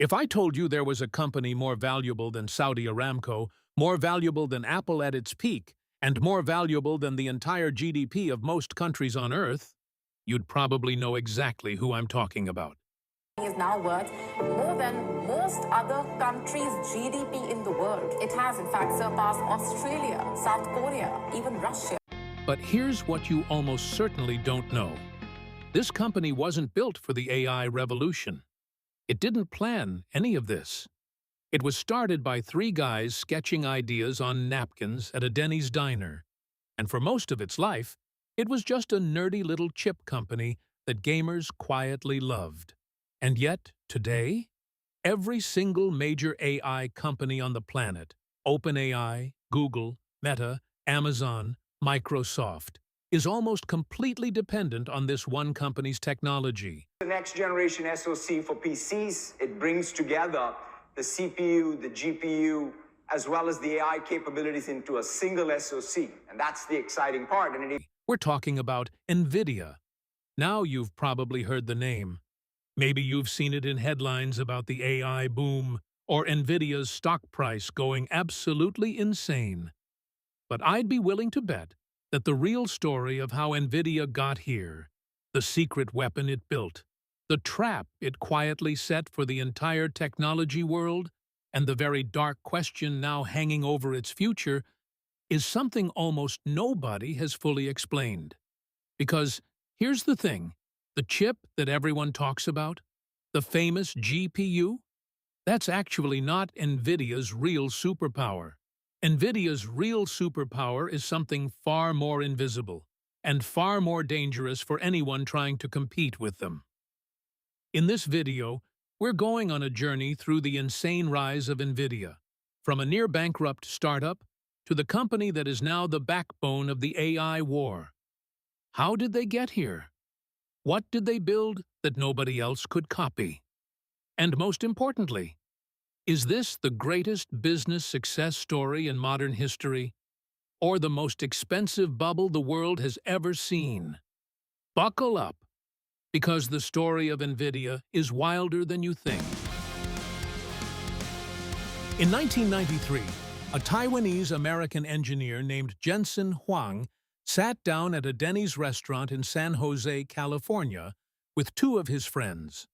If I told you there was a company more valuable than Saudi Aramco, more valuable than Apple at its peak, and more valuable than the entire GDP of most countries on Earth, you'd probably know exactly who I'm talking about. Is now worth more than most other countries' GDP in the world. It has, in fact, surpassed Australia, South Korea, even Russia. But here's what you almost certainly don't know. This company wasn't built for the AI revolution. It didn't plan any of this. It was started by three guys sketching ideas on napkins at a Denny's diner, and for most of its life, it was just a nerdy little chip company that gamers quietly loved. And yet, today, every single major AI company on the planet, OpenAI, Google, Meta, Amazon, Microsoft, is almost completely dependent on this one company's technology. The next generation SoC for PCs, it brings together the CPU, the GPU, as well as the AI capabilities into a single SoC. And that's the exciting part. We're talking about NVIDIA. Now you've probably heard the name. Maybe you've seen it in headlines about the AI boom or NVIDIA's stock price going absolutely insane. But I'd be willing to bet that the real story of how NVIDIA got here, the secret weapon it built, the trap it quietly set for the entire technology world, and the very dark question now hanging over its future, is something almost nobody has fully explained. Because here's the thing, the chip that everyone talks about, the famous GPU, that's actually not NVIDIA's real superpower. NVIDIA's real superpower is something far more invisible and far more dangerous for anyone trying to compete with them. In this video, we're going on a journey through the insane rise of NVIDIA, from a near-bankrupt startup to the company that is now the backbone of the AI war. How did they get here? What did they build that nobody else could copy? And most importantly, is this the greatest business success story in modern history, or the most expensive bubble the world has ever seen? Buckle up, because the story of NVIDIA is wilder than you think. In 1993, a Taiwanese-American engineer named Jensen Huang sat down at a Denny's restaurant in San Jose, California, with two of his friends.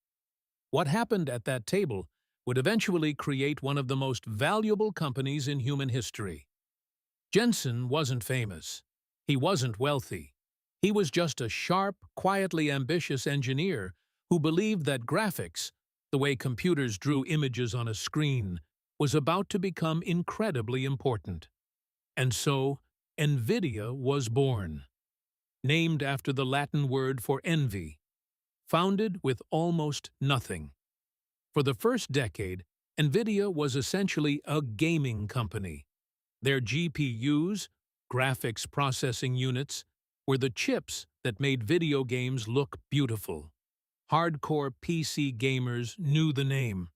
What happened at that table would eventually create one of the most valuable companies in human history. Jensen wasn't famous. He wasn't wealthy. He was just a sharp, quietly ambitious engineer who believed that graphics, the way computers drew images on a screen, was about to become incredibly important. And so, NVIDIA was born, named after the Latin word for envy, founded with almost nothing. For the first decade, NVIDIA was essentially a gaming company. Their GPUs, graphics processing units, were the chips that made video games look beautiful. Hardcore PC gamers knew the name.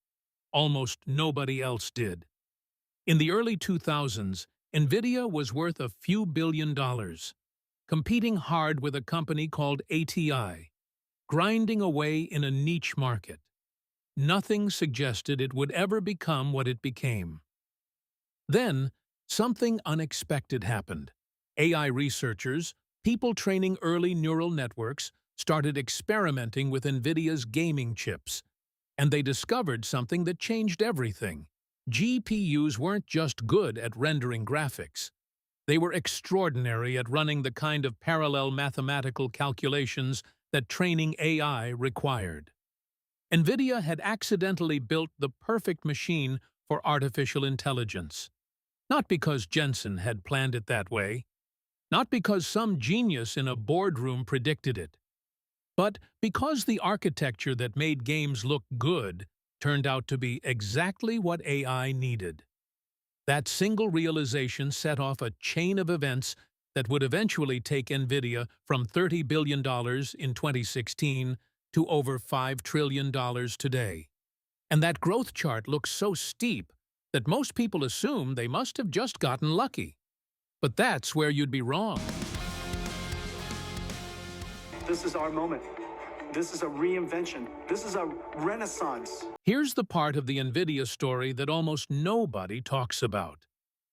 Almost nobody else did. In the early 2000s, NVIDIA was worth a few $1 billion, competing hard with a company called ATI, grinding away in a niche market. Nothing suggested it would ever become what it became. Then, something unexpected happened. AI researchers, people training early neural networks, started experimenting with NVIDIA's gaming chips, and they discovered something that changed everything. GPUs weren't just good at rendering graphics. They were extraordinary at running the kind of parallel mathematical calculations that training AI required. NVIDIA had accidentally built the perfect machine for artificial intelligence. Not because Jensen had planned it that way, not because some genius in a boardroom predicted it, but because the architecture that made games look good turned out to be exactly what AI needed. That single realization set off a chain of events that would eventually take NVIDIA from $30 billion in 2016 to over $5 trillion today. And that growth chart looks so steep that most people assume they must have just gotten lucky. But that's where you'd be wrong. This is our moment. This is a reinvention. This is a renaissance. Here's the part of the NVIDIA story that almost nobody talks about.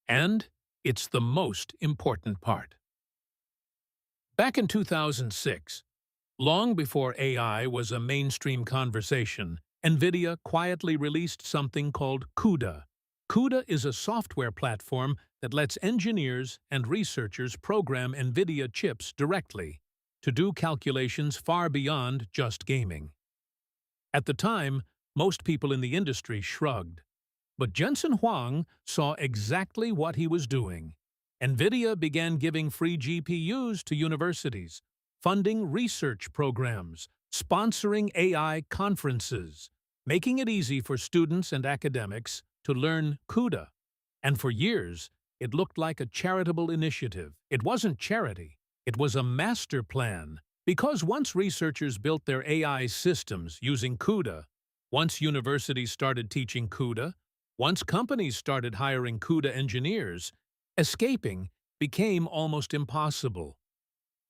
And it's the most important part. Back in 2006, long before AI was a mainstream conversation, NVIDIA quietly released something called CUDA. CUDA is a software platform that lets engineers and researchers program NVIDIA chips directly to do calculations far beyond just gaming. At the time, most people in the industry shrugged. But Jensen Huang saw exactly what he was doing. NVIDIA began giving free GPUs to universities, funding research programs, sponsoring AI conferences, making it easy for students and academics to learn CUDA. And for years, it looked like a charitable initiative. It wasn't charity. It was a master plan. Because once researchers built their AI systems using CUDA, once universities started teaching CUDA, once companies started hiring CUDA engineers, escaping became almost impossible.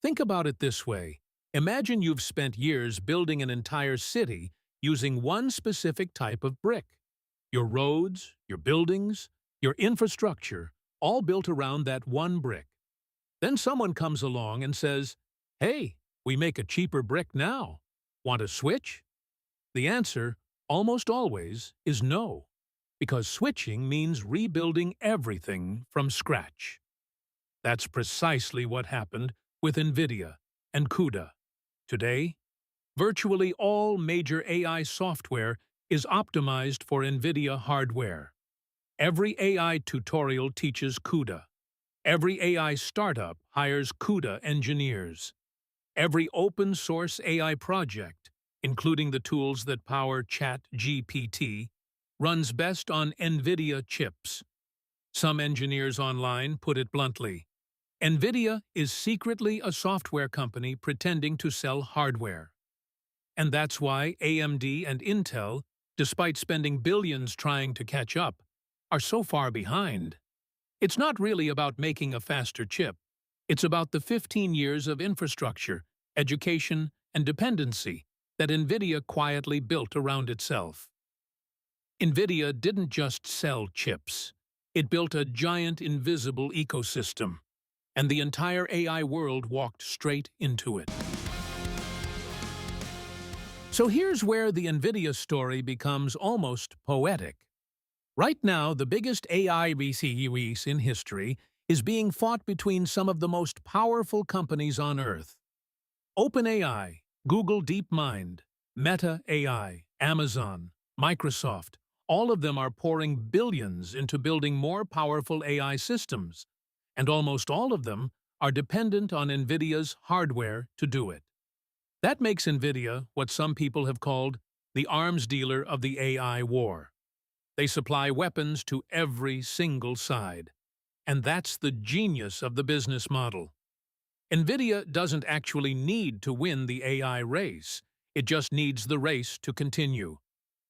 Think about it this way. Imagine you've spent years building an entire city using one specific type of brick. Your roads, your buildings, your infrastructure, all built around that one brick. Then someone comes along and says, "Hey, we make a cheaper brick now. Want to switch?" The answer, almost always, is no, because switching means rebuilding everything from scratch. That's precisely what happened with NVIDIA and CUDA. Today, virtually all major AI software is optimized for NVIDIA hardware. Every AI tutorial teaches CUDA. Every AI startup hires CUDA engineers. Every open-source AI project, including the tools that power ChatGPT, runs best on NVIDIA chips. Some engineers online put it bluntly: NVIDIA is secretly a software company pretending to sell hardware. And that's why AMD and Intel, despite spending billions trying to catch up, are so far behind. It's not really about making a faster chip. It's about the 15 years of infrastructure, education, and dependency that NVIDIA quietly built around itself. NVIDIA didn't just sell chips. It built a giant invisible ecosystem, and the entire AI world walked straight into it. So here's where the NVIDIA story becomes almost poetic. Right now, the biggest AI race in history is being fought between some of the most powerful companies on Earth. OpenAI, Google DeepMind, Meta AI, Amazon, Microsoft, all of them are pouring billions into building more powerful AI systems, and almost all of them are dependent on NVIDIA's hardware to do it. That makes NVIDIA what some people have called the arms dealer of the AI war. They supply weapons to every single side. And that's the genius of the business model. NVIDIA doesn't actually need to win the AI race. It just needs the race to continue.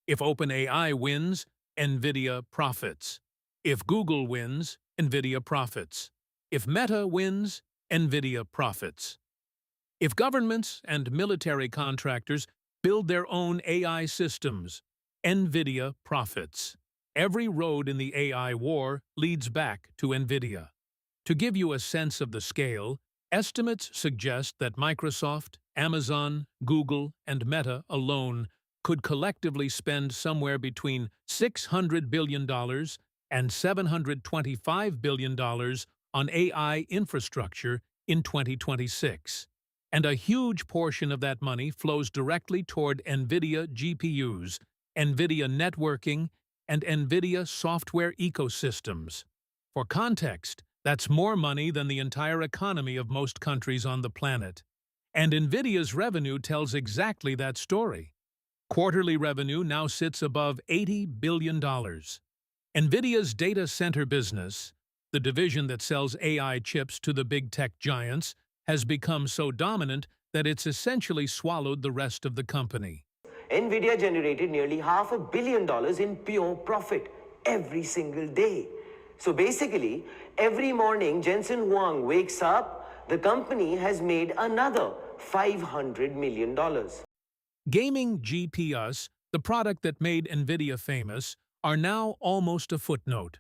If OpenAI wins, NVIDIA profits. If Google wins, NVIDIA profits. If Meta wins, NVIDIA profits. If governments and military contractors build their own AI systems, NVIDIA profits. Every road in the AI war leads back to NVIDIA. To give you a sense of the scale, estimates suggest that Microsoft, Amazon, Google, and Meta alone could collectively spend somewhere between $600 billion and $725 billion on AI infrastructure in 2026. And a huge portion of that money flows directly toward NVIDIA GPUs, NVIDIA networking, and NVIDIA software ecosystems. For context, that's more money than the entire economy of most countries on the planet. And NVIDIA's revenue tells exactly that story. Quarterly revenue now sits above $80 billion. NVIDIA's data center business, the division that sells AI chips to the big tech giants, has become so dominant that it's essentially swallowed the rest of the company. NVIDIA generated nearly $500 million in pure profit every single day. So basically, every morning Jensen Huang wakes up, the company has made another $500 million. Gaming GPUs, the product that made NVIDIA famous, are now almost a footnote.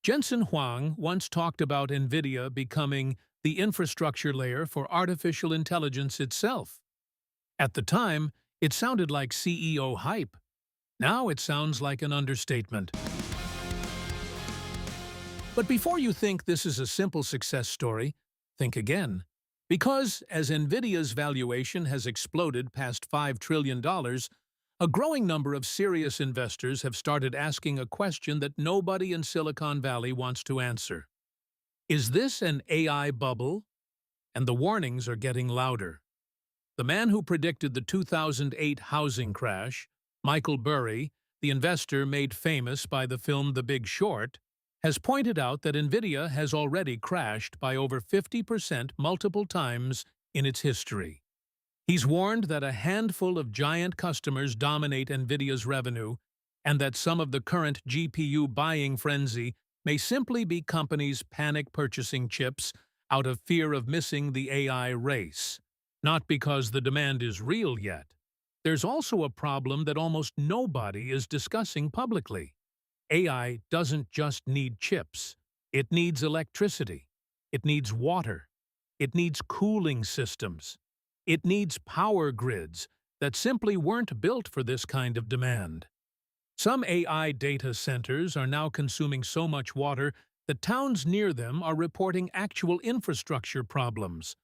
Jensen Huang once talked about NVIDIA becoming the infrastructure layer for artificial intelligence itself. At the time, it sounded like CEO hype. Now it sounds like an understatement. But before you think this is a simple success story, think again. Because as NVIDIA's valuation has exploded past $5 trillion, a growing number of serious investors have started asking a question that nobody in Silicon Valley wants to answer. Is this an AI bubble? And the warnings are getting louder. The man who predicted the 2008 housing crash, Michael Burry, the investor made famous by the film The Big Short, has pointed out that NVIDIA has already crashed by over 50% multiple times in its history. He's warned that a handful of giant customers dominate NVIDIA's revenue and that some of the current GPU buying frenzy may simply be companies panic purchasing chips out of fear of missing the AI race, not because the demand is real yet. There's also a problem that almost nobody is discussing publicly. AI doesn't just need chips. It needs electricity. It needs water. It needs cooling systems. It needs power grids that simply weren't built for this kind of demand. Some AI data centers are now consuming so much water that towns near them are reporting actual infrastructure problems.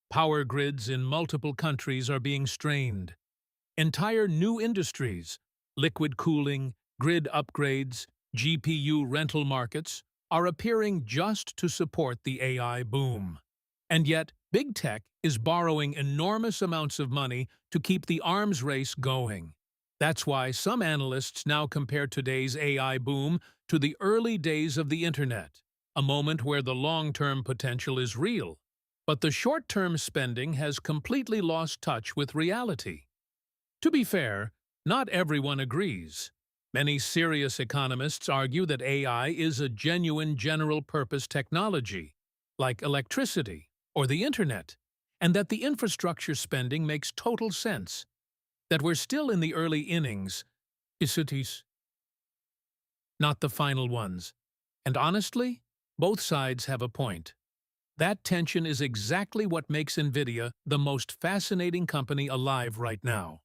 Power grids in multiple countries are being strained. Entire new industries, liquid cooling, grid upgrades, GPU rental markets, are appearing just to support the AI boom. And yet, big tech is borrowing enormous amounts of money to keep the arms race going. That's why some analysts now compare today's AI boom to the early days of the internet, a moment where the long-term potential is real, but the short-term spending has completely lost touch with reality. To be fair, not everyone agrees. Many serious economists argue that AI is a genuine general-purpose technology, like electricity or the internet, and that the infrastructure spending makes total sense, that we're still in the early innings, not the final ones. And honestly, both sides have a point. That tension is exactly what makes NVIDIA the most fascinating company alive right now.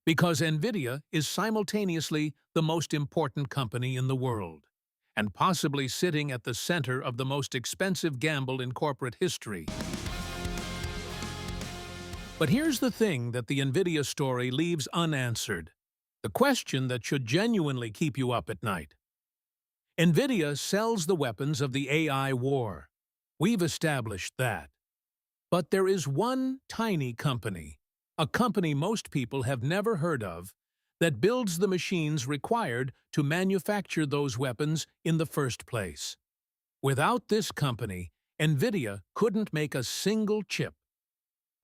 Because NVIDIA is simultaneously the most important company in the world, and possibly sitting at the center of the most expensive gamble in corporate history. But here's the thing that the NVIDIA story leaves unanswered, the question that should genuinely keep you up at night. NVIDIA sells the weapons of the AI war. We've established that. But there is one tiny company, a company most people have never heard of, that builds the machines required to manufacture those weapons in the first place. Without this company, NVIDIA couldn't make a single chip.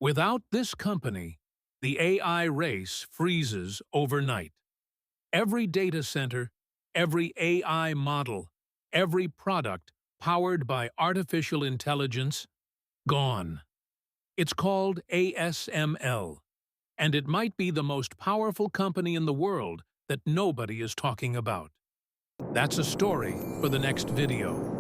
Without this company, the AI race freezes overnight. Every data center, every AI model, every product powered by artificial intelligence, gone. It's called ASML, and it might be the most powerful company in the world that nobody is talking about. That's a story for the next video.